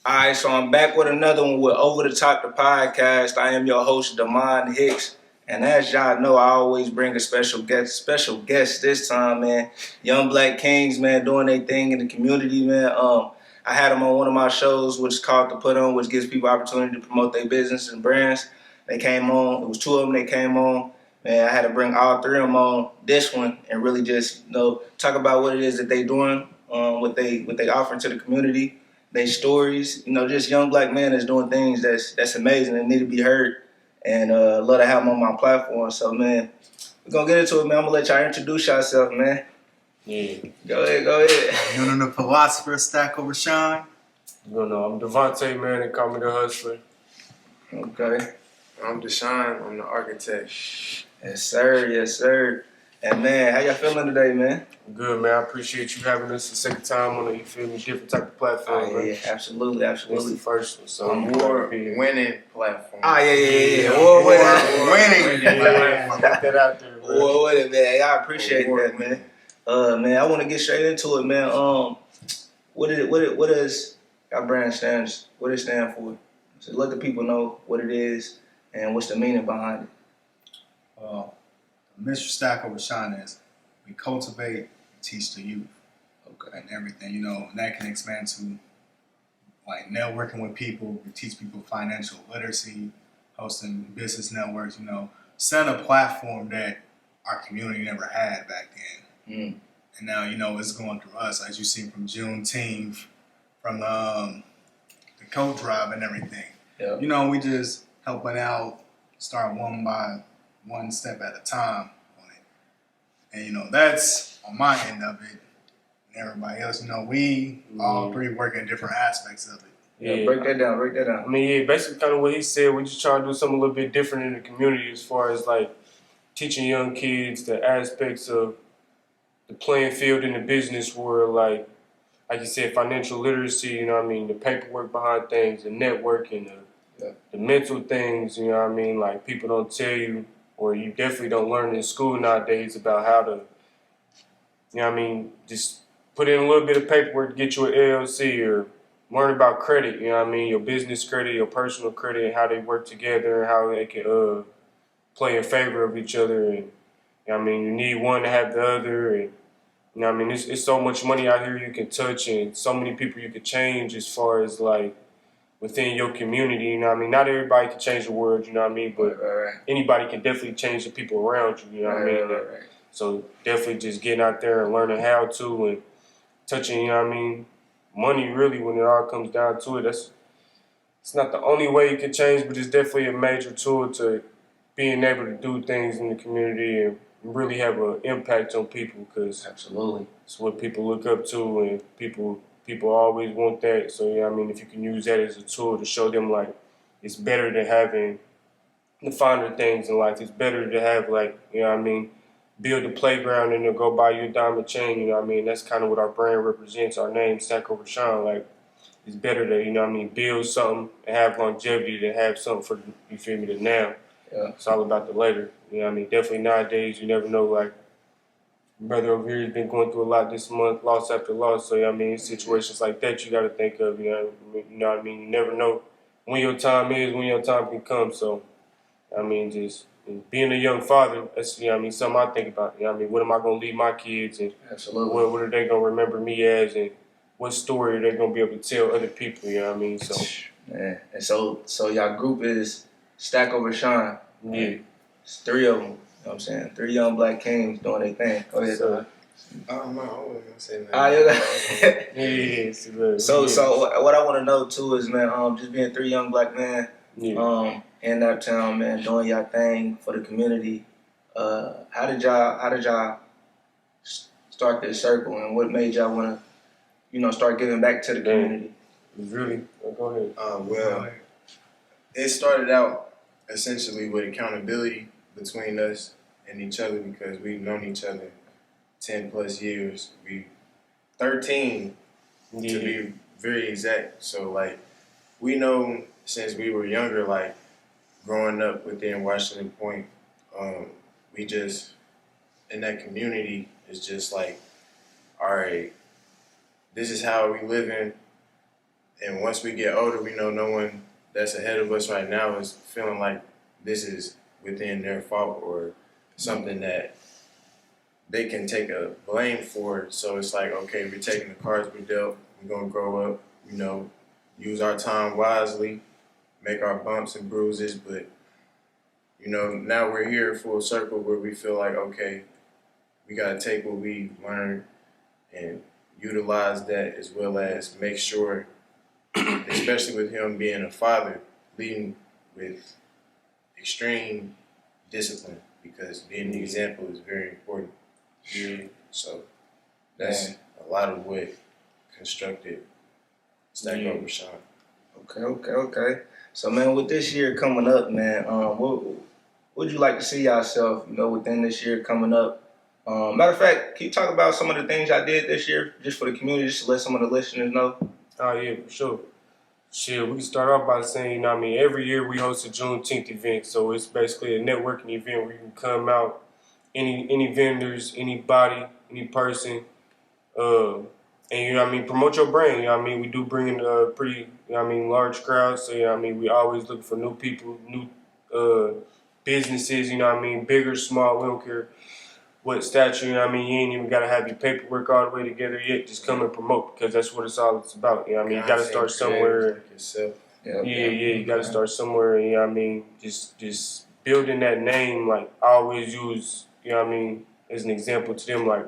All right, so I'm back with another one with Over the Top the podcast. I am your host, Damon Hicks, and as y'all know, I always bring a special guest. Special guest this time, man. Young Black Kings, man, doing their thing in the community, man. I had them on one of my shows, which is called The Put On, which gives people opportunity to promote their business and brands. They came on. It was two of them. They came on. Man, I had to bring all three of them on this one and really just talk about what it is that they doing, what they offering to the community. They stories, just young black men that's doing things that's amazing and need to be heard. And love to have them on my platform. So man, we're gonna get into it, man. I'm gonna let y'all introduce yourself, man. Yeah. Go ahead. You know the philosopher, StackOverShine. I'm Devontae, man. They call me the Hustler. Okay. I'm Deshaun. I'm the architect. Yes, sir. And man, how y'all feeling today, man? Good, man. I appreciate you having us the second time on a, different type of platform, man. Yeah, absolutely. It's the first one, so winning platform. Yeah. Winning. Get that out there, man. Well, with it, man. I appreciate that, man. Man, I want to get straight into it, man. What does our brand stands? What it stand for? So let the people know what it is and what's the meaning behind it. Mr. StackOverShine is we cultivate and teach the youth. Okay. And everything, and that can expand to like networking with people. We teach people financial literacy, hosting business networks, setting a platform that our community never had back then. And now, it's going through us, as you see from Juneteenth, from the coat drive and everything. Yeah. We just helping out, start one step at a time on it. And, that's on my end of it. And everybody else, we all three work in different aspects of it. Yeah, break that down. I mean, basically kind of what he said, we just try to do something a little bit different in the community as far as like teaching young kids the aspects of the playing field in the business world, like you said, financial literacy, the paperwork behind things, the networking, the mental things, like people don't tell you, or you definitely don't learn in school nowadays about how to, just put in a little bit of paperwork to get you an LLC or learn about credit, your business credit, your personal credit, and how they work together and how they can play in favor of each other. And, you need one to have the other. And, it's so much money out here you can touch and so many people you can change as far as like within your community, Not everybody can change the world, But right. Anybody can definitely change the people around you, Right. So definitely just getting out there and learning how to and touching, money really when it all comes down to it. It's not the only way you can change, but it's definitely a major tool to being able to do things in the community and really have an impact on people because Absolutely. it's what people look up to and people always want that. So, if you can use that as a tool to show them, like, it's better than having the finer things in life. It's better to have, like, build a playground and then go buy you a diamond chain, That's kind of what our brand represents, our name, StackOverShine. Like, it's better to, build something and have longevity than have something for, the now. Yeah. It's all about the later. Definitely nowadays, you never know, like, brother over here has been going through a lot this month, loss after loss. So, situations like that you got to think of, You You never know when your time is, when your time can come. So, just being a young father, that's, something I think about. What am I going to leave my kids and Absolutely. what are they going to remember me as and what story are they going to be able to tell other people, So, Man, and so y'all group is StackOverShine. yeah. It's three of them. You know what I'm saying? 3 young black kings doing their thing. Go ahead, So, No, I wasn't gonna say that. Yeah. So what I want to know too is, man, just being 3 young black men, in that town, man, doing y'all thing for the community. How did y'all start this circle, and what made y'all want to, start giving back to the community? Really? Go ahead. Well, it started out essentially with accountability between us and each other because we've known each other 10 plus years. 13 to be very exact. So like we know since we were younger, like growing up within Washington Point, we just in that community is just like, all right, this is how we living, And once we get older, we know no one that's ahead of us right now is feeling like this is within their fault or something that they can take a blame for. So it's like, okay, we're taking the cards we dealt. We're gonna grow up, use our time wisely, make our bumps and bruises. But now we're here full circle where we feel like, okay, we gotta take what we learned and utilize that, as well as make sure, especially with him being a father, leading with extreme discipline, because being the example is very important. Yeah. So that's a lot of what constructed StackOverShine. Okay. So, man, with this year coming up, man, what would you like to see yourself, within this year coming up? Matter of fact, can you talk about some of the things I did this year, just for the community, just to let some of the listeners know? Oh yeah, for sure. Shit, we can start off by saying, every year we host a Juneteenth event, so it's basically a networking event where you can come out, any vendors, anybody, any person, and promote your brand. We do bring in a pretty, large crowd. So we always look for new people, new businesses. Big or small, we don't care what stature. You ain't even gotta have your paperwork all the way together yet. Just come and promote, because that's what it's all about. You gotta start somewhere. Like yourself. You gotta start somewhere. Just building that name. Like I always use, as an example to them, like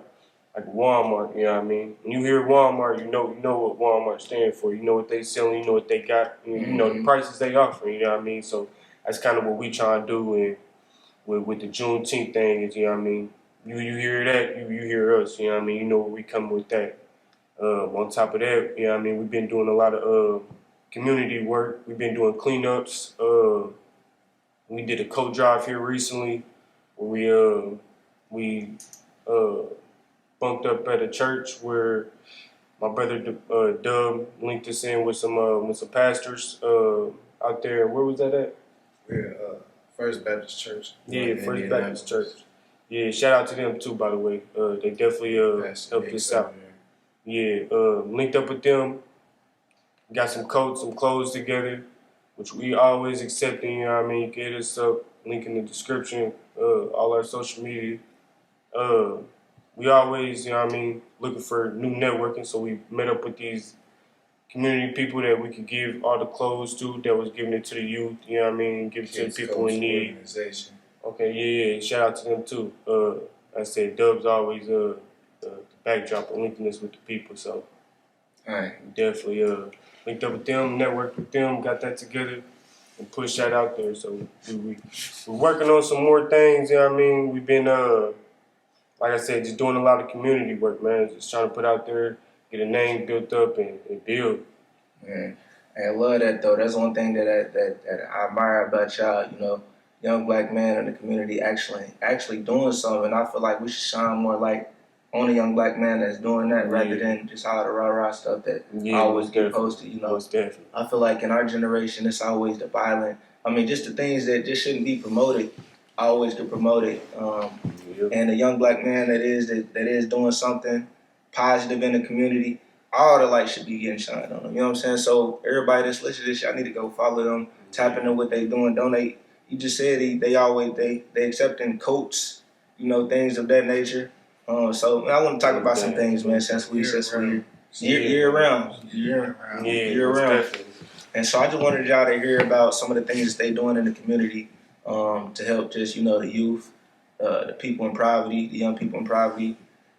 Walmart. When you hear Walmart, you know what Walmart stands for. You know what they selling. You know what they got. You know the prices they offer. So that's kind of what we try to do with the Juneteenth thing. Is You hear that, you hear us. You know where we come with that. On top of that, we've been doing a lot of community work. We've been doing cleanups. We did a coat drive here recently, where we bunked up at a church where my brother Dub linked us in with some pastors out there. Where was that at? We're First Baptist Church. Yeah, First Baptist Church. Yeah, shout out to them too, by the way. They definitely helped us out. Yeah, linked up with them. Got some coats, some clothes together, which we always accepting. You can hit us up. Link in the description. All our social media. We always, looking for new networking. So we met up with these community people that we could give all the clothes to, that was giving it to the youth. Give it to the people in need. Okay, yeah. Shout out to them too. I said Dub's always the backdrop of linking us with the people. So, All right. definitely linked up with them, networked with them, got that together, and pushed that out there. So we're working on some more things. We've been like I said, just doing a lot of community work, man. Just trying to put out there, get a name built up, and build. Man, I love that though. That's one thing that I admire about y'all. Young black man in the community actually doing something. I feel like we should shine more light on a young black man that's doing that, rather than just all the rah stuff that always get posted. Most definitely. I feel like in our generation, it's always the violent. Just the things that just shouldn't be promoted, always get promoted. And a young black man that is doing something positive in the community, all the light should be getting shined on them. You know what I'm saying? So everybody that's listening to this, y'all need to go follow them, tap into what they doing, donate. You just said they accepting coats, things of that nature. So I want to talk about some things, man, since we year round. And so I just wanted y'all to hear about some of the things that they doing in the community to help just the youth, the people in poverty, the young people in poverty,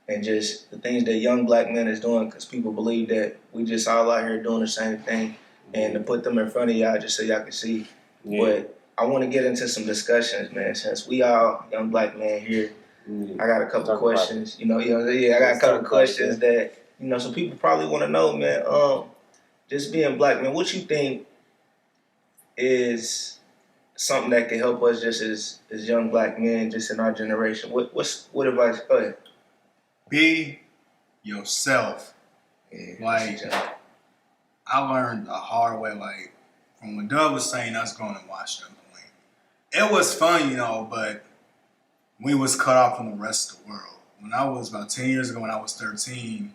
and just the things that young black men is doing, because people believe that we just all out here doing the same thing, and to put them in front of y'all just so y'all can see. But I want to get into some discussions, man, since we all young black men here. I got a couple of questions, I got a couple of questions that, some people probably want to know, man, just being black, man, what you think is something that can help us just as young black men, just in our generation? What advice? Go ahead. Be yourself. I learned the hard way, from when Doug was saying us going to Washington Point. It was fun, but we was cut off from the rest of the world. When I was about 10 years ago, when I was 13,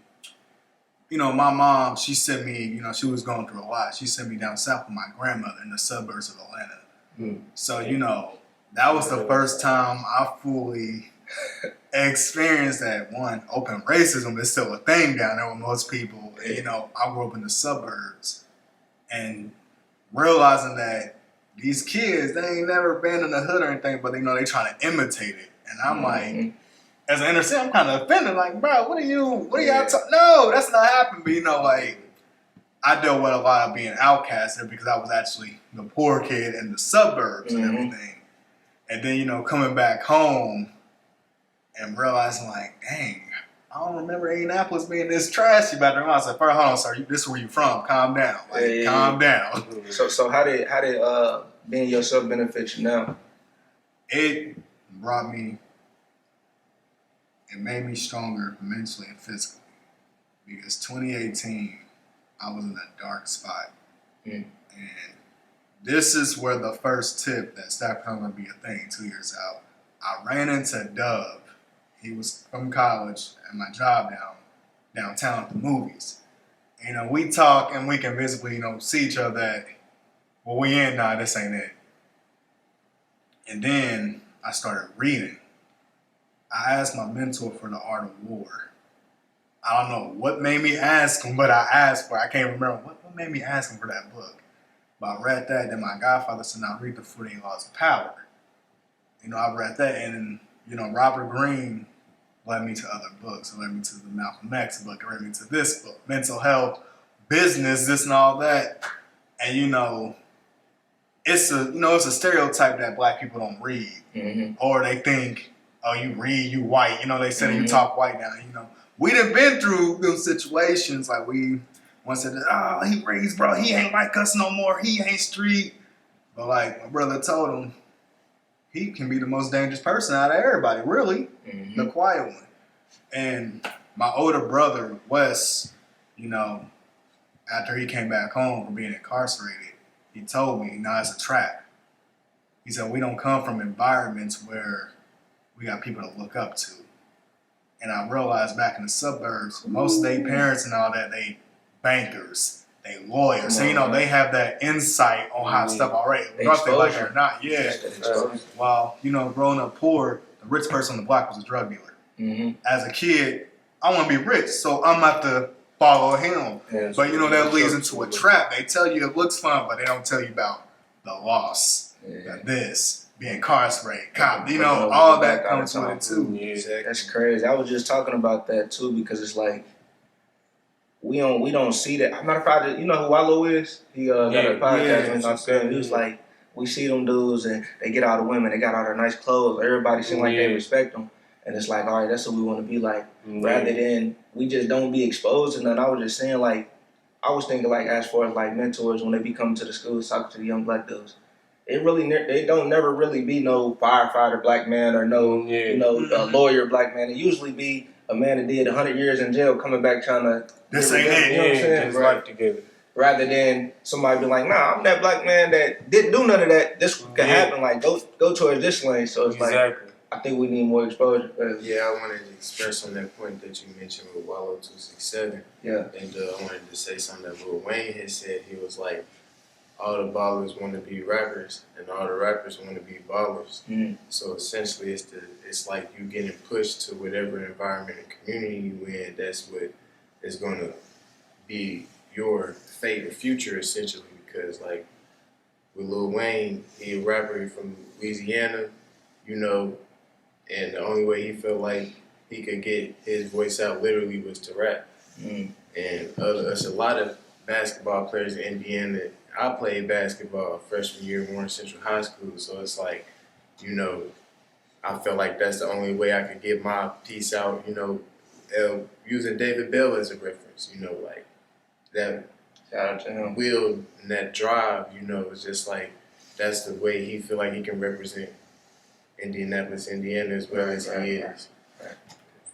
my mom, she sent me, she was going through a lot. She sent me down south with my grandmother in the suburbs of Atlanta. So, that was the first time I fully experienced that open racism is still a thing down there with most people. And, I grew up in the suburbs and realizing that these kids, they ain't never been in the hood or anything, but they trying to imitate it. And I'm like, as an inner city, I'm kind of offended. Like, bro, what are y'all talking? No, that's not happening. But, I dealt with a lot of being outcast there because I was actually the poor kid in the suburbs and everything. And then, coming back home and realizing, like, dang, I don't remember Indianapolis being this trashy back then. I was like, hold on, sir, this is where you from. Calm down. Calm down. So how did being yourself benefit you now? It made me stronger mentally and physically. Because 2018, I was in a dark spot. And this is where the first tip that StackOverShine going to be a thing 2 years out. I ran into Dub. He was from college at my job downtown at the movies. We talk and we can visibly, see each other that, well, we in now, this ain't it. And then I started reading. I asked my mentor for The Art of War. I don't know what made me ask him, but I asked for it. I can't remember what made me ask him for that book. But I read that, then my godfather said, now read the 48 Laws of Power. I read that, and Robert Greene led me to other books. It led me to the Malcolm X book. It led me to this book, mental health, business, this and all that. And it's a stereotype that black people don't read, or they think, oh, you read, you white. They say you talk white now. We done been through those situations. Like one said, oh, he reads, bro. He ain't like us no more. He ain't street. But like my brother told him, he can be the most dangerous person out of everybody, really, the quiet one. And my older brother, Wes, after he came back home from being incarcerated, he told me, it's a trap. He said, we don't come from environments where we got people to look up to. And I realized back in the suburbs, most of their parents and all that, they bankers, they lawyers. So, they have that insight on how stuff already, whether they like it or not. Yeah. While, growing up poor, the rich person on the block was a drug dealer. As a kid, I want to be rich, so I'm about to follow him. But, that leads into a trap. They tell you it looks fun, but they don't tell you about the loss, this, being incarcerated, cop, all that comes with it too. Yeah, that's crazy. I was just talking about that too because it's like we don't see that. Matter of fact, you know who Wallow is? He got a podcast. He was like, we see them dudes and they get all the women, they got all their nice clothes. Everybody seem like they respect them, and it's like, all right, that's what we want to be like. Rather than we just don't be exposed to nothing. I was just saying, like, I was thinking like as far as like mentors when they be coming to the schools talking to the young black dudes. They don't never really be no firefighter black man or no lawyer black man. It usually be a man that did 100 years in jail coming back trying to this ain't it. You know what I'm saying? Get his life together. Rather than somebody be like, nah, I'm that black man that didn't do none of that. This could happen. Like go towards this lane. So it's like I think we need more exposure. Yeah, I wanted to express on that point that you mentioned with Wallow 267. Yeah, and I wanted to say something that Lil Wayne had said. He was like, all the ballers want to be rappers, and all the rappers want to be ballers. So essentially, it's like you getting pushed to whatever environment and community you in. That's what is going to be your fate or future, essentially. Because like with Lil Wayne, he a rapper from Louisiana, and the only way he felt like he could get his voice out literally was to rap. And there's a lot of basketball players in Indiana. I played basketball freshman year in Warren Central High School, so it's like, I felt like that's the only way I could get my piece out, using David Bell as a reference, like that shout out to him. Will and that drive, it's just like that's the way he feel like he can represent Indianapolis, Indiana as well as he is.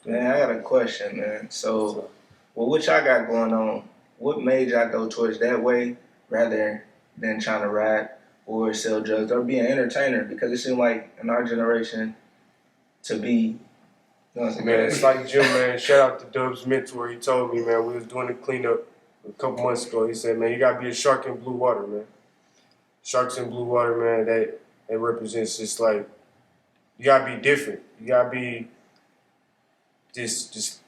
Man, I got a question, man. So, what y'all got going on? What made y'all go towards that way rather than trying to rap or sell drugs or be an entertainer? Because it seemed like in our generation to be, Man, it's like Jim, man. Shout out to Dub's mentor. He told me, man, we was doing the cleanup a couple months ago. He said, man, you gotta be a shark in blue water, man. Sharks in blue water, man. That represents just like you gotta be different. You gotta be just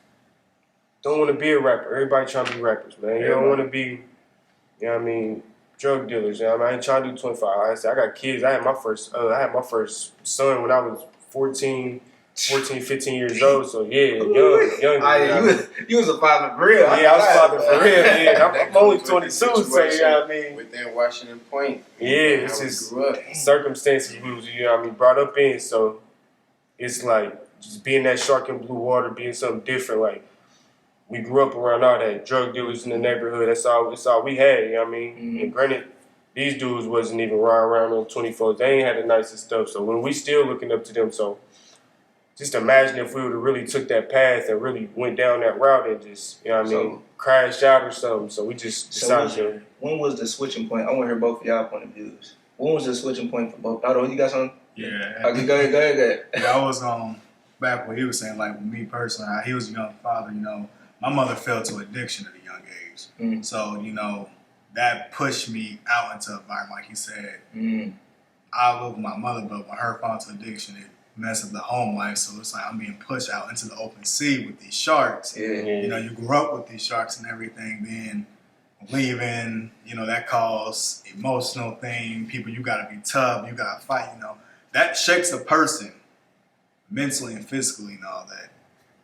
don't want to be a rapper. Everybody trying to be rappers, man. You don't want to be, you know what I mean, drug dealers. You know what I mean? I ain't trying to do 25. Like I said, I got kids. I had my first son when I was 14, 15 years old. So yeah, young. You was a father for real. Yeah, I was father for real. Yeah, I'm only 22, so you know what I mean. Within Washington Point. Yeah, it's just circumstances we was, you know what I mean, brought up in. So it's like just being that shark in blue water, being something different. Like we grew up around all that drug dealers in the neighborhood. That's all we had. You know what I mean. Mm-hmm. And granted, these dudes wasn't even riding around on 24s. They ain't had the nicest stuff. So when we still looking up to them, so. Just imagine if we would have really took that path and really went down that route and just, you know what I mean, crashed out or something. So we just decided to. When was the switching point? I want to hear both of y'all point of views. When was the switching point for both? You got something? Yeah. Okay, go ahead. Yeah, I was back what he was saying, like with me personally, he was a young father, you know, my mother fell to addiction at a young age. Mm. So, you know, that pushed me out into an environment, like he said. Mm. I live with my mother, but when her fell to addiction, it messed up the home life. So it's like I'm being pushed out into the open sea with these sharks. Yeah. You know, you grew up with these sharks and everything, then leaving, you know, that causes emotional thing. People, you gotta be tough, you gotta fight, you know. That shakes a person mentally and physically and all that.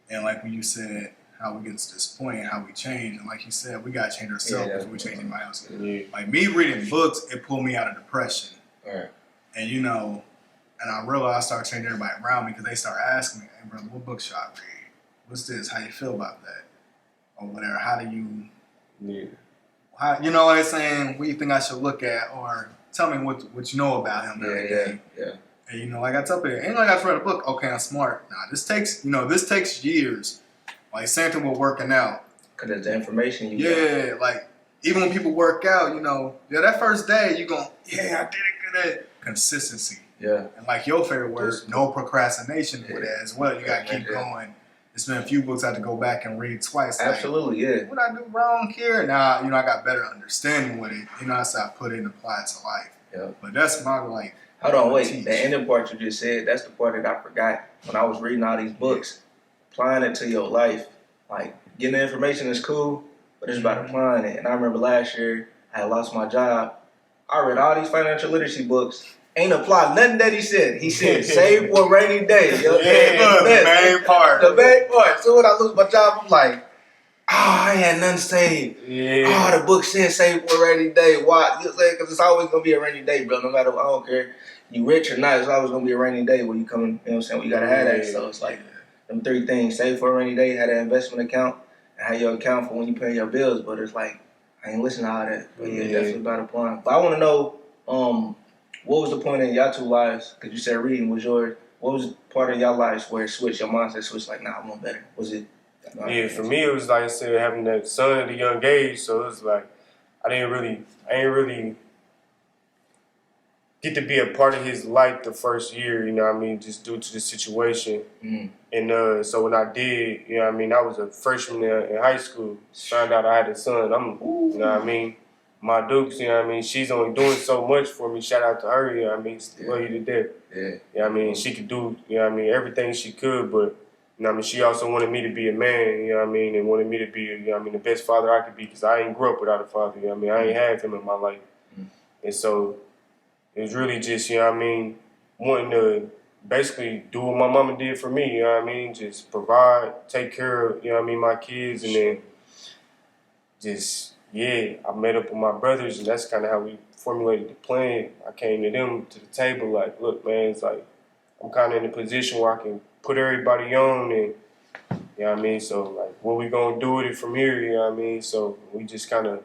And like when you said how we get to this point and how we change, and like you said, we gotta change ourselves because we change anybody else. Yeah. Like me reading books, it pulled me out of depression. Right. And you know, and I realized I started changing everybody around me because they start asking me, hey brother, what book should I read? What's this? How you feel about that? Or whatever. How do you you know what I'm saying? What do you think I should look at? Or tell me what you know about him and everything. Yeah. And you know, like I tell people, ain't like I just read a book, okay, I'm smart. Nah, this takes years. Like same thing with working out. Cause it's the information you got. Like even when people work out, you know, that first day you gon', I did it good at consistency. Yeah. And like your favorite word, no procrastination with that as well. You gotta keep going. There's been a few books I had to go back and read twice. Absolutely, like, what I do wrong here? Now, you know, I got better understanding with it. You know, so I put it and apply it to life. Yeah. But that's my like. Hold on, wait. The ending part you just said, that's the part that I forgot. When I was reading all these books, applying it to your life, like getting the information is cool, but it's about applying it. And I remember last year, I had lost my job. I read all these financial literacy books. Ain't applied nothing that he said. He said, save for a rainy day. You know? The main part. The main part. So when I lose my job, I'm like, I ain't had nothing saved. Yeah. The book said save for a rainy day. Why? Because it's always going to be a rainy day, bro. No matter what, I don't care. You rich or not, it's always going to be a rainy day when you come in, you know what I'm saying? You got to have that. So it's like them three things. Save for a rainy day, have an investment account, and have your account for when you pay your bills. But it's like, I ain't listening to all that. But yeah, definitely about applying. But I want to know, what was the point in y'all two lives? Because you said reading was yours. What was part of y'all lives where it switched? Your mindset switched like, nah, I want better. Was it? Yeah, for me, it was like I said, having that son at a young age. So it was like, I ain't really get to be a part of his life the first year, you know what I mean, just due to the situation. Mm. And so when I did, you know what I mean, I was a freshman in high school, found out I had a son. You know what I mean? My Dukes, you know what I mean, she's only doing so much for me. Shout out to her, you know what I mean, love you to death. Yeah. You know what I mean, she could do, you know what I mean, everything she could, but, you know what I mean, she also wanted me to be a man, you know what I mean, and wanted me to be, you know what I mean, the best father I could be, because I ain't grew up without a father, you know what I mean, I ain't have him in my life. And so it was really just, you know what I mean, wanting to basically do what my mama did for me, you know what I mean, just provide, take care of, you know what I mean, my kids, and then just, I met up with my brothers, and that's kind of how we formulated the plan. I came to them to the table like, look, man, it's like I'm kind of in a position where I can put everybody on, and you know what I mean. So like, what we gonna do with it from here? You know what I mean. So we just kind of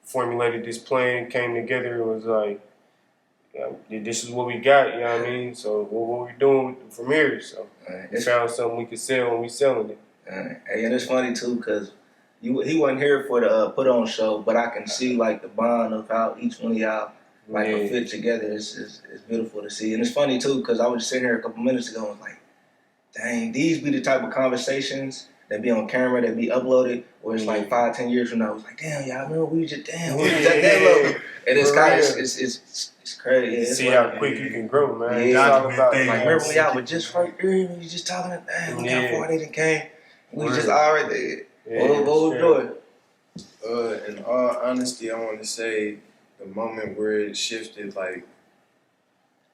formulated this plan, came together, and was like, this is what we got. You know what I mean. So what we doing from here? So we found something we could sell, and we selling it. Hey, and it's funny too, because he wasn't here for the put on show, but I can see like the bond of how each one of y'all like fit together. It's beautiful to see, and it's funny too, because I was just sitting here a couple minutes ago and was like, dang, these be the type of conversations that be on camera, that be uploaded, where it's like 5-10 years from now, it's like, damn, y'all remember we was just we was at that level. And it's kind of, it's crazy. Yeah, You it's see like, how quick you can grow, man. Yeah. It's all Document about things. like, remember when y'all were just right there, and you just talking, dang, look how far they done came. We was just all right there. What was doing? In all honesty, I want to say the moment where it shifted, like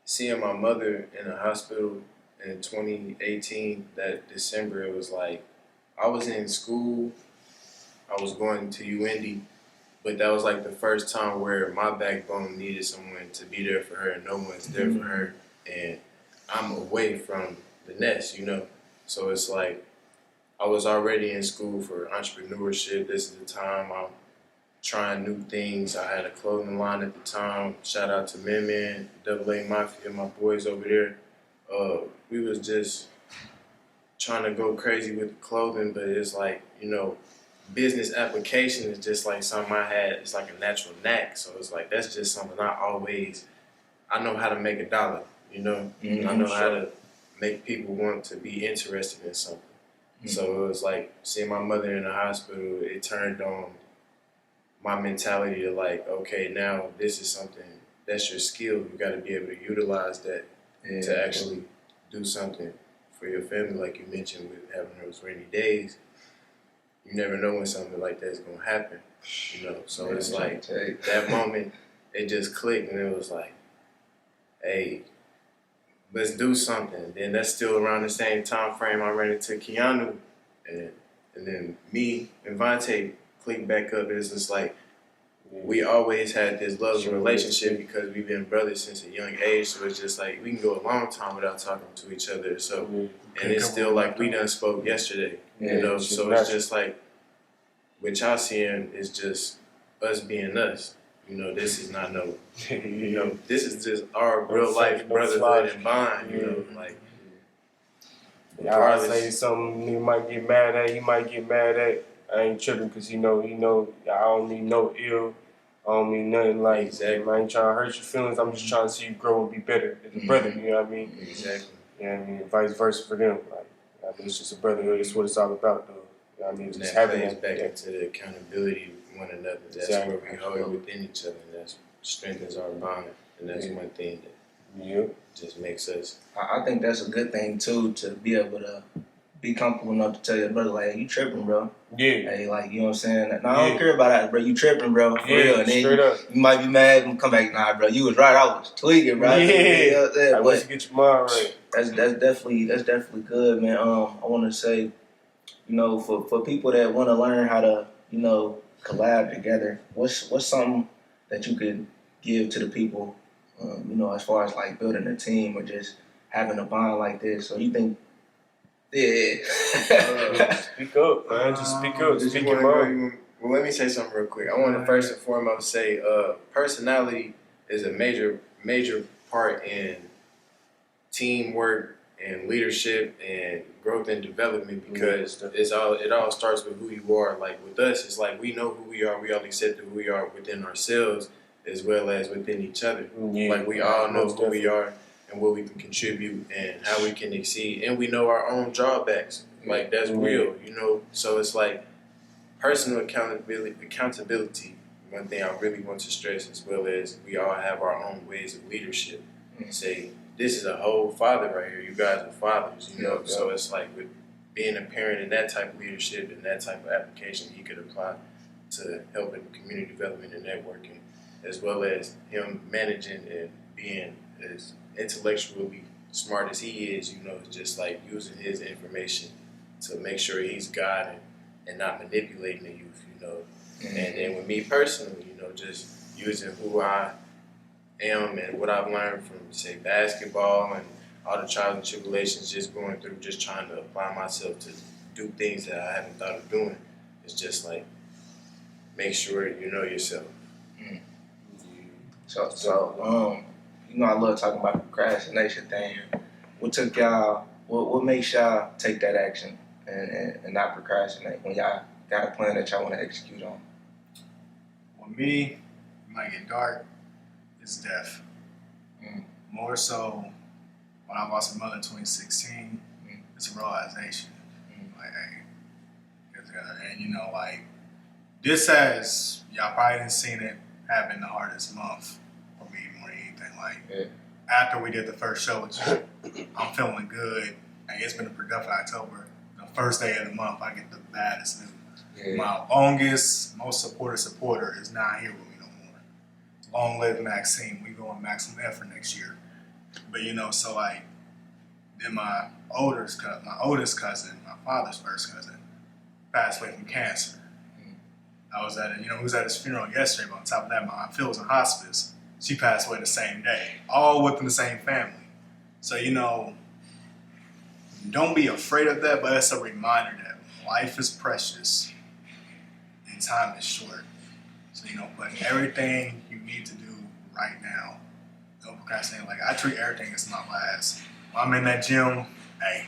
seeing my mother in the hospital in 2018, that December, it was like I was in school, I was going to UIndy, but that was like the first time where my backbone needed someone to be there for her, and no one's there for her, and I'm away from the nest, you know. So it's like I was already in school for entrepreneurship. This is the time I'm trying new things. I had a clothing line at the time. Shout out to Men, Double A Mafia, my boys over there. We was just trying to go crazy with the clothing, but it's like, you know, business application is just like something I had. It's like a natural knack. So it's like that's just something I know how to make a dollar, you know. I know how to make people want to be interested in something. So it was like seeing my mother in the hospital, it turned on my mentality to like, okay, now this is something, that's your skill. You got to be able to utilize that to actually do something for your family, like you mentioned with having those rainy days. You never know when something like that's going to happen, you know. So it's like that moment, it just clicked, and it was like, hey, let's do something. Then that's still around the same time frame I ran into Keanu, and then me and Vontae clicked back up. It's just like we always had this love relationship because we've been brothers since a young age. So it's just like we can go a long time without talking to each other. So and it's still like we done spoke yesterday, you know. So it's just like what y'all seeing is just us being us. You know, this is not no, you know, this is just our real life brotherhood and bond, you know, like. Y'all say something you might get mad at, he might get mad at. I ain't tripping because he know, I don't mean no ill. I don't mean nothing like, Exactly. I ain't trying to hurt your feelings. I'm just trying to see you grow and be better as a brother, you know what I mean? Exactly. You know what I mean? Vice versa for them. Like, I mean, it's just a brotherhood. It's what it's all about, though. You know what I mean? And Just that having plays that back into the accountability of one another. That's where we hold within each other, and that strengthens our bond. And that's one thing that just makes us. I think that's a good thing too, to be able to be comfortable enough to tell your brother, like, hey, you tripping, bro. Yeah. Hey, like, you know what I'm saying? Nah, I don't care about that, bro. You tripping, bro. For real. And then straight up. You might be mad and come back, nah, bro. You was right. I was tweaking, bro. Yeah. You know what I'm saying? I want you to get your mind right. That's definitely good, man. I want to say, you know, for people that want to learn how to, you know, collab together, what's something that you could give to the people, you know, as far as like building a team or just having a bond like this? So you think, speak up, man. Just speak up. Speak your mind. Well, let me say something real quick. I want to first and foremost say, personality is a major part in teamwork and leadership and growth and development, because it all starts with who you are. Like with us, it's like we know who we are. We all accept who we are within ourselves as well as within each other. Like we all know who we are and what we can contribute and how we can exceed, and we know our own drawbacks. Like that's real, you know. So it's like personal accountability. One thing I really want to stress, as well as we all have our own ways of leadership. Say, this is a whole father right here. You guys are fathers, you know. So it's like with being a parent and that type of leadership and that type of application he could apply to helping community development and networking, as well as him managing and being as intellectually smart as he is, you know, just like using his information to make sure he's guiding and not manipulating the youth, you know. And then with me personally, you know, just using who I am and what I've learned from, say, basketball and all the trials and tribulations just going through, just trying to apply myself to do things that I haven't thought of doing. It's just like, make sure you know yourself. So, you know, I love talking about the procrastination thing. What took y'all, what makes y'all take that action and not procrastinate when y'all got a plan that y'all want to execute on? With me, it might get dark, it's death. More so when I lost my mother in 2016, it's a realization. Like, hey, and you know, like this has y'all probably didn't seen it have been the hardest month for me more than anything. Like after we did the first show with you, I'm feeling good. Like, it's been a productive October. The first day of the month, I get the baddest news. My longest, most supporter is not here with me no more. Long live Maxine. We going maximum effort next year. But you know, so like then my oldest cousin, my father's first cousin, passed away from cancer. I was at we was at his funeral yesterday, but on top of that, my Aunt Phil was in hospice. She passed away the same day, all within the same family. So, you know, don't be afraid of that, but it's a reminder that life is precious and time is short. So, you know, put everything you need to do right now. Don't procrastinate. Like, I treat everything as my last. When I'm in that gym, hey,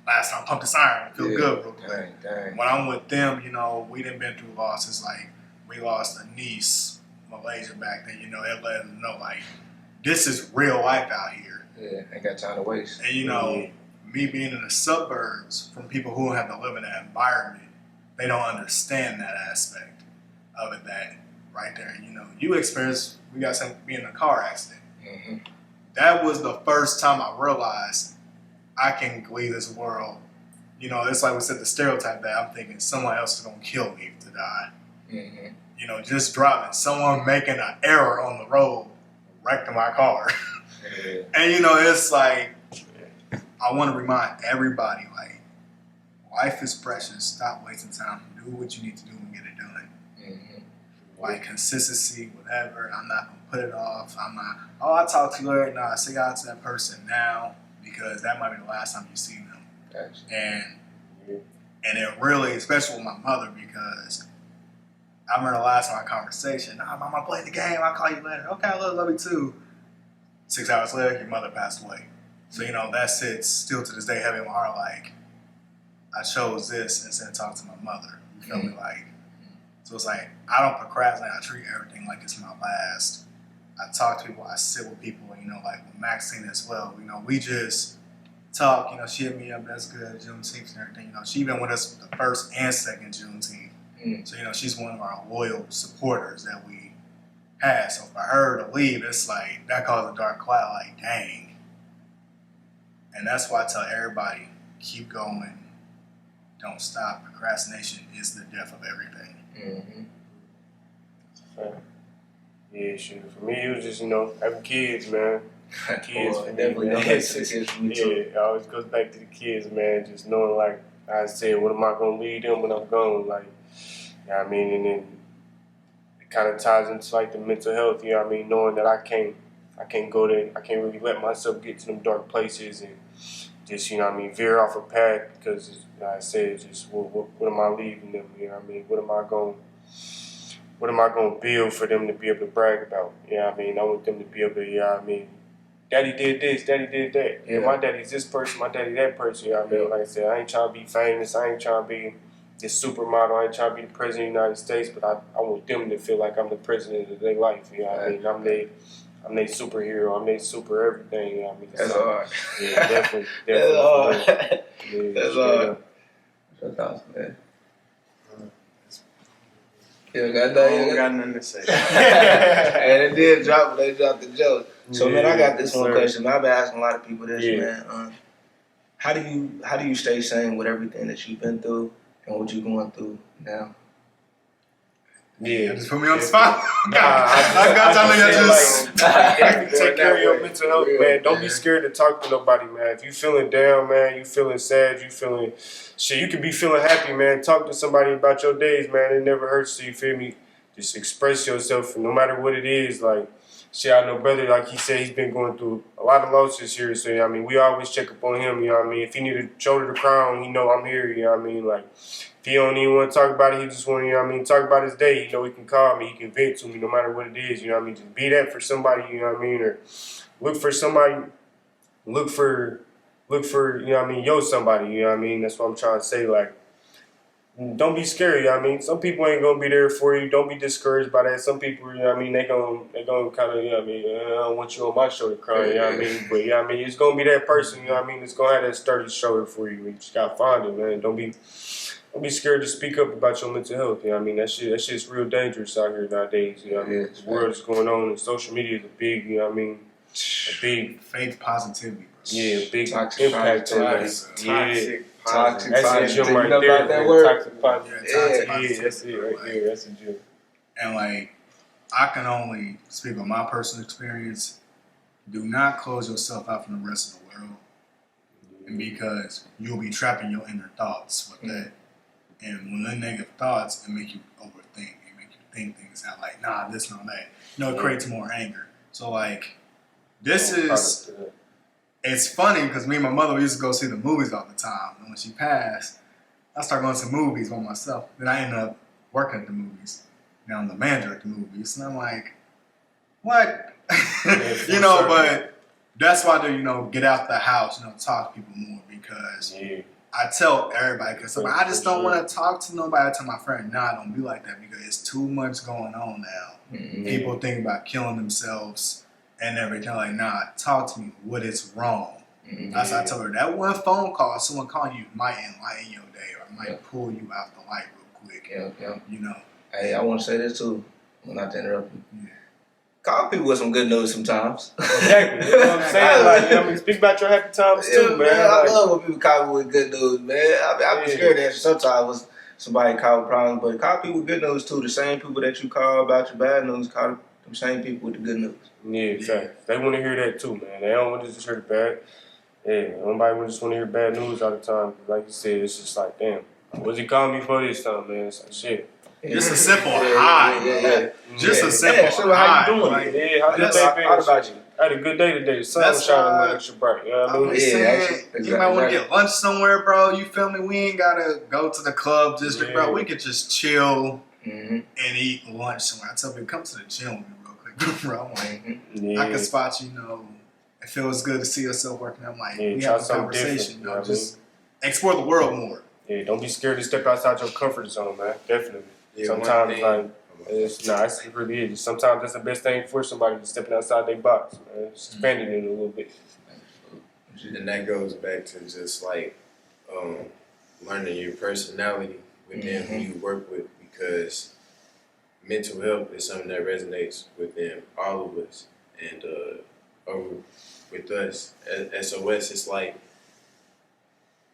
last time I pumped this iron, I feel good real quick. Dang. When I'm with them, you know, we done been through losses. Like, we lost a niece, Malaysia back then, you know, it let them know, like, this is real life out here. Yeah, ain't got time to waste. And, you know, me being in the suburbs, from people who have to live in that environment, they don't understand that aspect of it, that right there. You know, you experienced, we got something being in a car accident. Mm-hmm. That was the first time I realized I can leave this world. You know, it's like we said, the stereotype that I'm thinking someone else is going to kill me to die. Mm-hmm. You know, just driving, someone making an error on the road, wrecked my car. Yeah. And, you know, it's like, I want to remind everybody, like, life is precious. Stop wasting time. Do what you need to do and get it done. Mm-hmm. Like, consistency, whatever. I'm not going to put it off. I'm not, I'll talk to you later. Nah, say out to that person now, because that might be the last time you see them. Gotcha. And it really, especially with my mother, because I remember the last time our conversation, nah, Mom, I played the game, I'll call you later. Okay, I love you too. 6 hours later, your mother passed away. So, you know, that sits still to this day heavy in my heart, like, I chose this instead of talking to my mother. You feel me? Like, so it's like, I don't procrastinate, I treat everything like it's my last. I talk to people, I sit with people, you know, like with Maxine as well. You know, we just talk, you know, she hit me up, that's good, Juneteenth and everything. You know, she been with us the first and second Juneteenth. So, you know, she's one of our loyal supporters that we had. So for her to leave, it's like, that caused a dark cloud, like, dang. And that's why I tell everybody, keep going, don't stop. Procrastination is the death of everything. Mm-hmm. Yeah, sure. For me, it was just, you know, having kids, man. Kids, Well, it definitely goes back to the kids for me too. Yeah, it always goes back to the kids, man. Just knowing, like I said, what am I going to lead them when I'm gone? Like, you know what I mean? And then it kind of ties into, like, the mental health, you know what I mean? Knowing that I can't go there, I can't really let myself get to them dark places and just, you know what I mean, veer off a path because, like I said, just what am I leaving them, you know what I mean? What am I going to build for them to be able to brag about? You know what I mean? I want them to be able to, you know what I mean? Daddy did this, daddy did that. Yeah, my daddy's this person, my daddy that person. You know what I mean? Like I said, I ain't trying to be famous. I ain't trying to be this supermodel. I ain't trying to be the president of the United States, but I want them to feel like I'm the president of their life. You know what I mean? I'm their superhero. I'm their super everything. You know what I mean? That's hard. Yeah, definitely. That's hard. Yeah, That's hard. That's awesome, man. You I don't got nothing to say. And it did drop, but they dropped the joke. So, man, I got this one sir. question. I've been asking a lot of people this, Yeah. man. How do you stay sane with everything that you've been through and what you're going through now? Yeah. Just put me on the spot. Nah, I got time to just. Definitely take care of your mental health, Real, man. Don't be man. scared to talk to nobody, man. If you feeling down, man, you feeling sad, you feeling shit, you can be feeling happy, man. Talk to somebody about your days, man. It never hurts to, you feel me? Just express yourself, no matter what it is. Like, shit, I know brother, like he said, he's been going through a lot of losses here. So, you know what I mean? We always check up on him, you know what I mean? If he need a shoulder to cry on, he know I'm here, you know what I mean? Like, if he don't even want to talk about it, he just want to, you know what I mean, talk about his day. You know, he can call me, he can vent to me no matter what it is, you know what I mean? Just be that for somebody, you know what I mean? Or look for somebody, look for, you know what I mean, yo somebody, you know what I mean? That's what I'm trying to say. Like, don't be scary. I mean, some people ain't gonna be there for you. Don't be discouraged by that. Some people, you know what I mean, they gonna kind of, you know what I mean, I don't want you on my shoulder crying, you know what I mean. But you know what I mean, it's gonna be that person, you know what I mean. It's gonna have that sturdy shoulder for you. You just gotta find it, man. Don't be scared to speak up about your mental health. You know what I mean? That shit's real dangerous out here nowadays. You know what I mean? The world is going on, and social media is a big, you know what I mean, a big Faith positivity, bro. Yeah, big Toxic impact on that. toxic, Yeah. Toxic That's a positive. gym You right know there. about that man. word? Toxic positive. Yeah, toxic Yeah, positivity, that's it right like- there. That's a gym. And like, I can only speak on my personal experience. Do not close yourself out from the rest of the world, and because you'll be trapping your inner thoughts with that. And when the negative thoughts, it make you overthink. It make you think things out like, nah, this, not that. You know, it creates more anger. So like, this is. It's funny because me and my mother, we used to go see the movies all the time. And when she passed, I started going to movies by myself. Then I ended up working at the movies. Now I'm the manager at the movies. And I'm like, what? You know, but that's why I do, you know, get out the house, you know, talk to people more because I tell everybody, because I just don't want to talk to nobody. I tell my friend, nah, don't be like that because it's too much going on now. People think about killing themselves and everything. Like, nah, talk to me. What is wrong? That's why I tell her that one phone call, someone calling you might enlighten your day or might pull you out the light real quick. You know. Hey, I want to say this too. Not to interrupt you. Call people with some good news sometimes. Exactly. You know what I'm saying? Like, you know what I mean? Speak about your happy times too, man. I Like, love when people call me with good news, man. I be scared to answer sometimes when somebody call with problems, but call people with good news too. The same people that you call about your bad news, call them same people with the good news. yeah, exactly. They want to hear that too, man. They don't want to just hear the bad. Yeah, nobody just want to hear bad news all the time. Like you said, it's just like, damn, what's he calling me for this time, man? It's like, shit. Just a simple hi. Just a simple how hi. you doing? Like, Yeah, how's your day been? How about you? I had a good day today. The sun That's was shining a why little extra bright. You know what I I'm mean? saying, actually, you might want to get lunch somewhere, bro. You feel me? We ain't gotta go to the club district, bro. We could just chill and eat lunch somewhere. I tell people, come to the gym with me real quick, bro. I'm like, I can spot you, you know. It feels good to see yourself working. I'm like, we have a conversation, you know, just explore the world more. Yeah, don't be scared to step outside your comfort zone, man. Definitely. Yeah, Sometimes, like, it really is. Sometimes that's the best thing for somebody to stepping outside their box, man. Expanding it a little bit. And that goes back to just like learning your personality within who you work with, because mental health is something that resonates within all of us. And over with us at SOS, it's like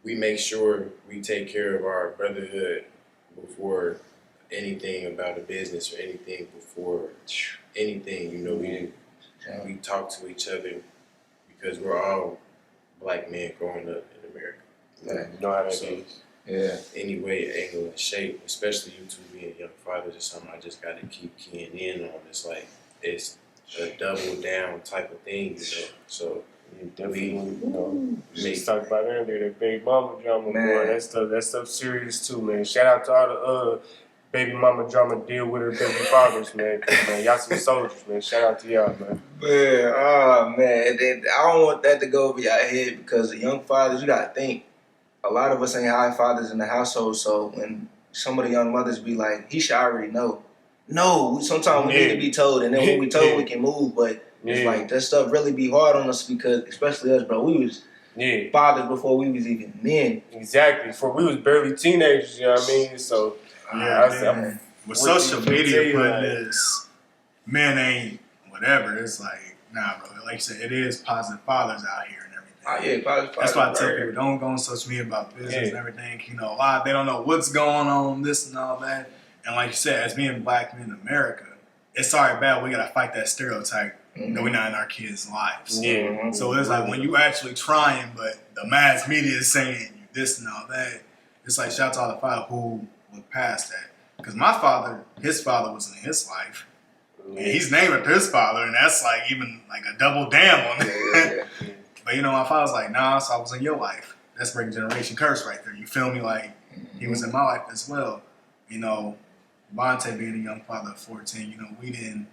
we make sure we take care of our brotherhood before anything about a business or anything before anything. You know, we talk to each other because we're all black men growing up in America. You know how that is. Yeah. Any way, angle, and shape, especially you two being young fathers, is something I just got to keep keying in on. It's like it's a double down type of thing, you know. So definitely, you know, we just talked about earlier that baby mama drama, boy. That stuff serious too, man. Shout out to all the baby mama drama deal with her baby fathers, man. 'Cause, man, y'all some soldiers, man. Shout out to y'all, man. Man, oh man, and I don't want that to go over your head because the young fathers, you gotta think. A lot of us ain't high fathers in the household, so when some of the young mothers be like, he should already know. No, sometimes we need to be told, and then when we told, we can move. But it's like that stuff really be hard on us because, especially us, bro, we was fathers before we was even men. Exactly. Before we was barely teenagers, you know what I mean? So with social media putting this, men ain't whatever. It's like, nah, bro. Like you said, it is positive fathers out here and everything. Oh yeah, positive. That's why I tell people, don't go on social media about business and everything. You know, a lot they don't know what's going on, this and all that. And like you said, as being black men in America, it's already bad. We gotta fight that stereotype that we're not in our kids' lives. Yeah. So it's like when you actually trying, but the mass media is saying you this and all that. It's like shout out to all the fathers who look past that. Because my father, his father was in his life. And he's named after his father, and that's like even like a double damn on it. But you know, my father's like, nah, so I was in your life. That's breaking generation curse right there. You feel me? Like he was in my life as well. You know, Vontae being a young father of 14, you know, we didn't,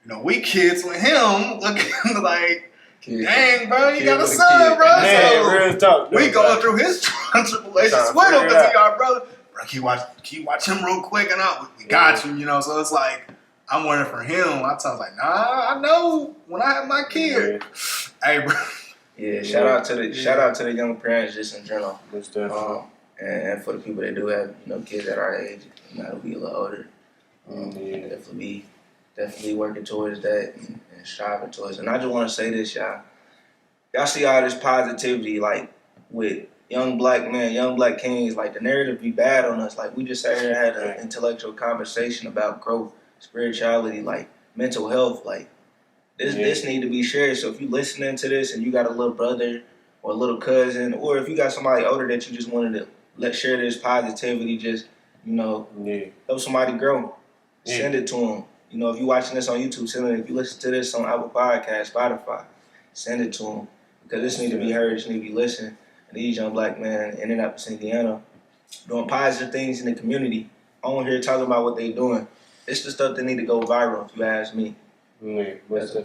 you know, we kids with him looking like, dang, bro, you got a son, bro. Man, so real talk. we going through his tribulations with him because he our brother. bro, can you watch him real quick? And we got you, you know. So it's like, I'm waiting for him. I was like, nah, I know when I have my kid. Hey, bro. Yeah, shout out to the young parents just in general. Most definitely. And for the people that do have, kids at our age, that'll be a little older. Definitely working towards that and striving towards it. And I just want to say this, y'all. Y'all see all this positivity, like, with young black men, young black kings, like, the narrative be bad on us. Like, we just sat here and had an intellectual conversation about growth, spirituality, like, mental health, like, this need to be shared. So if you listening to this and you got a little brother or a little cousin, or if you got somebody older that you just wanted to share this positivity, just, help somebody grow, send it to them. If you're watching this on YouTube, send it. If you listen to this on Apple Podcasts, Spotify, send it to them. Because this need to be heard, this need to be listened. And these young black men in Indianapolis, Indiana, doing positive things in the community, on here talking about what they doing. It's the stuff that need to go viral, if you ask me.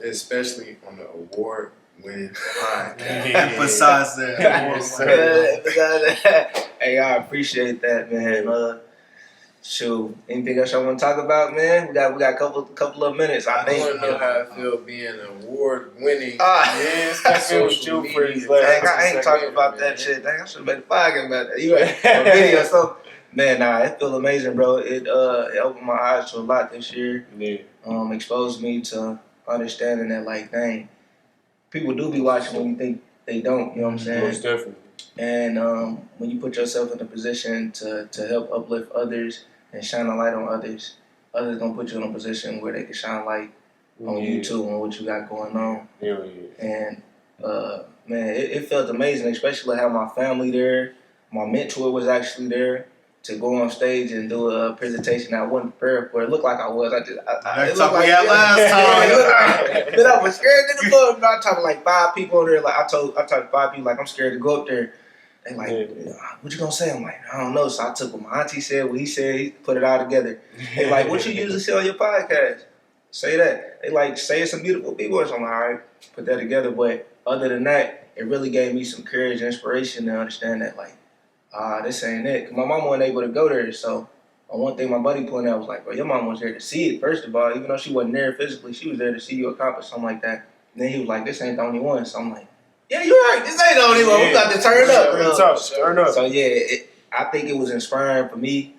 Especially on the award-winning podcast. Emphasize that. Hey, I appreciate that, man. Shoot, anything else y'all want to talk about, man? We got a couple of minutes. I think. I want to know how I feel being an award-winning. Social media. I ain't talking about that shit. Dang, I should have been talking about that. You had a video or something. Man, it feel amazing, bro. It opened my eyes to a lot this year. Yeah. Exposed me to understanding that, like, dang, people do be watching when you think they don't. You know what I'm saying? Most definitely. And when you put yourself in a position to help uplift others and shine a light on others gonna put you in a position where they can shine light on you too and what you got going on. Yeah. And man, it felt amazing, especially to have my family there. My mentor was actually there to go on stage and do a presentation I wasn't prepared for. It looked like I was. That's what we had last time. But I was scared to the book. I talked to like 5 people on there. Like I talked to 5 people. Like, I'm scared to go up there. They like, what you gonna say? I'm like, I don't know. So I took what my auntie said, what he said, he put it all together. They like, what you usually say on your podcast? Say that. They like, say some beautiful people. So I'm like, all right, put that together. But other than that, it really gave me some courage and inspiration to understand that, like, this ain't it. Cause my mom wasn't able to go there. So one thing my buddy pointed out was like, bro, your mom was there to see it, first of all. Even though she wasn't there physically, she was there to see you accomplish something like that. And then he was like, this ain't the only one. So I'm like, yeah, you're right. This ain't the only one. We got to turn up. Turn up. So yeah, I think it was inspiring for me.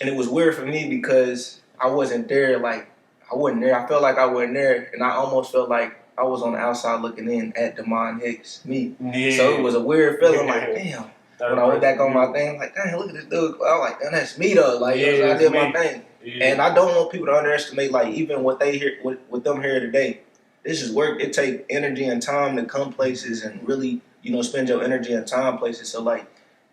And it was weird for me because I wasn't there. Like, I wasn't there. I felt like I wasn't there. And I almost felt like I was on the outside looking in at Damon Hicks, me. Yeah. So it was a weird feeling, like, damn. When I went back on my thing, I'm like, dang, look at this dude. I was like, damn, that's me though. Like, I did my thing. Yeah. And I don't want people to underestimate, like, even what they hear, with them here today. This is work. It takes energy and time to come places and really, spend your energy and time places. So, like,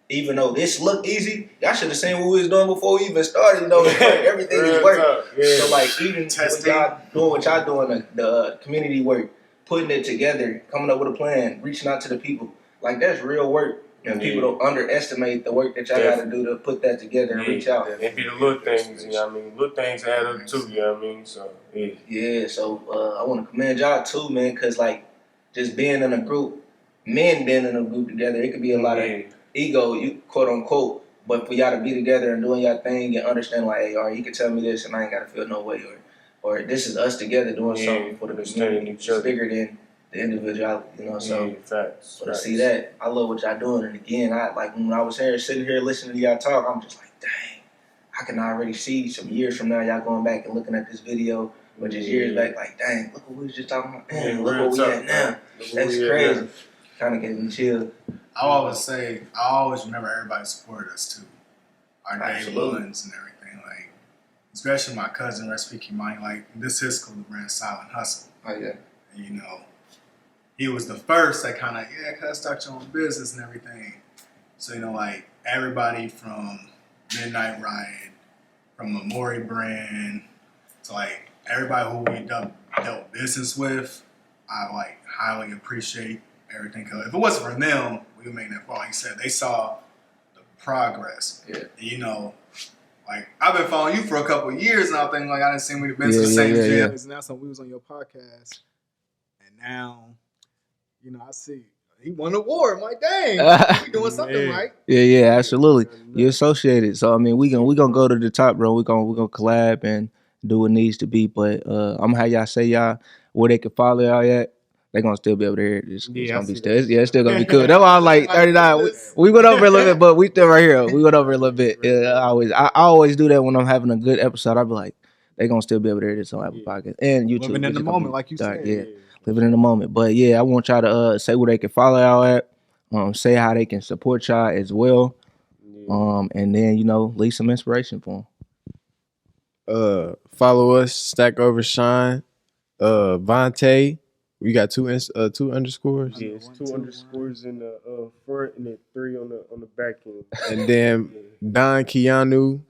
even though this looked easy, y'all should have seen what we was doing before we even started. Everything is work. Yeah. So, like, even with y'all doing what y'all doing, the community work, putting it together, coming up with a plan, reaching out to the people, like, that's real work. And people don't underestimate the work that y'all got to do to put that together and reach out. It be the little things, Little things add up too, So, yeah, so I want to commend y'all too, man, because, like, just being in a group, men being in a group together, it could be a lot of ego, quote unquote, but for y'all to be together and doing y'all thing and understand, like, hey, all right, he could tell me this and I ain't got to feel no way, or this is us together doing something for the community. It's bigger than the individuality, so facts. To see that, I love what y'all doing. And again, when I was sitting here listening to y'all talk, I'm just like, dang, I can already see some years from now y'all going back and looking at this video, or just years back, like, dang, look what we was just talking about. Damn, look what we at now. That's crazy. Kind of gave me chills. I always remember everybody supported us too. Our day ones and everything. Like, especially my cousin, rest keep mind, like, this is school ran Silent Hustle. Oh, yeah. And, he was the first that kind of, cuz start your own business and everything. So, like, everybody from Midnight Riot, from Amori Brand, to, like, everybody who we dealt business with, I, like, highly appreciate everything. Because if it wasn't for them, we would make that far. Like you said, they saw the progress. Yeah. And, like, I've been following you for a couple of years now, thinking, like, I didn't see we've been to the same gym. And now we was on your podcast. And now, I see he won an award. I'm like, dang, we doing something right. Yeah, absolutely. You're associated, so I mean, we gonna go to the top, bro. We gonna collab and do what needs to be. But I'm gonna have y'all say y'all where they can follow y'all at. They gonna still be able to hear it. It's Yeah, I gonna be see still, that. it's still gonna be cool. That's why I'm like 39. We went over a little bit, but we still right here. We went over a little bit. Yeah, I always do that when I'm having a good episode. I be like, they gonna still be able to hear this on Apple Podcast and YouTube. Living in which the is gonna moment, be like you dark. said. Yeah, living in the moment. But yeah, I want y'all to say where they can follow y'all at. Say how they can support y'all as well. And then leave some inspiration for them. Follow us, StackOverShine. Vontae, we got two underscores. Yeah, it's 2 underscores in the front and then 3 on the back end. And then Don Keanu.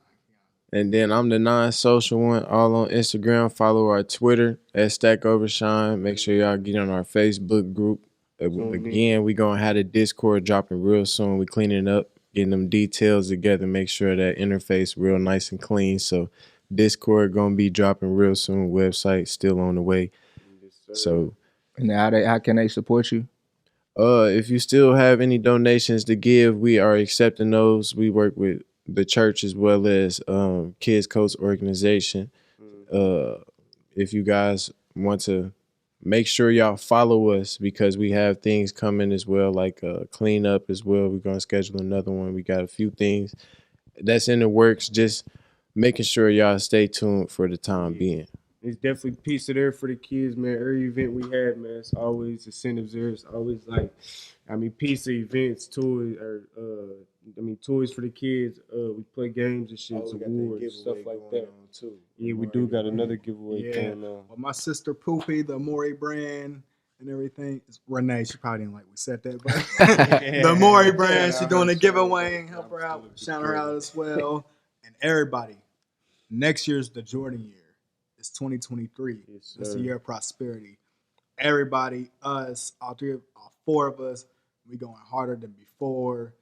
And then I'm the non-social one, all on Instagram. Follow our Twitter at StackOverShine. Make sure y'all get on our Facebook group. Again, we gonna have the Discord dropping real soon. We cleaning up, getting them details together. Make sure that interface real nice and clean. So Discord gonna be dropping real soon. Website still on the way. So, and how can they support you? If you still have any donations to give, we are accepting those. We work with the church as well as Kids Coach organization. If you guys want to make sure y'all follow us because we have things coming as well, like cleanup as well. We're gonna schedule another one. We got a few things that's in the works. Just making sure y'all stay tuned for the time being. It's definitely pizza there for the kids, man. Every event we had, man, it's always incentives there. It's always pizza events, toys, toys for the kids. We play games and shit, awards, stuff like that. Too. Yeah, we do got another giveaway going on. Well, my sister Poopy, the Maury brand and everything. Renee, she probably didn't like we said that, but the Maury brand, she doing a giveaway. Help her out, shout her out as well. And everybody, next year's the Jordan year. It's 2023. It's the year of prosperity. Everybody, us, all 4 of us, we going harder than before,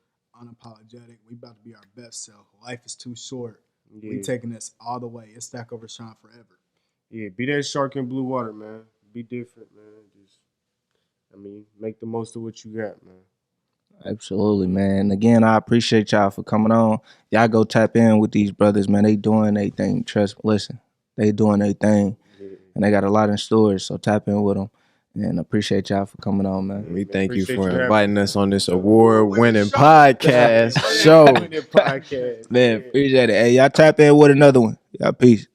unapologetic. We about to be our best self. Life is too short. Yeah. We taking this all the way. It's StackOverShine forever. Yeah, be that shark in blue water, man. Be different, man. Just, make the most of what you got, man. Absolutely, man. Again, I appreciate y'all for coming on. Y'all go tap in with these brothers, man. They doing their thing. Listen, they doing their thing. Yeah. And they got a lot in stores, so tap in with them. And appreciate y'all for coming on, man. We thank you for inviting us on this award-winning podcast show. Man, appreciate it. Hey, y'all tap in with another one. Y'all peace.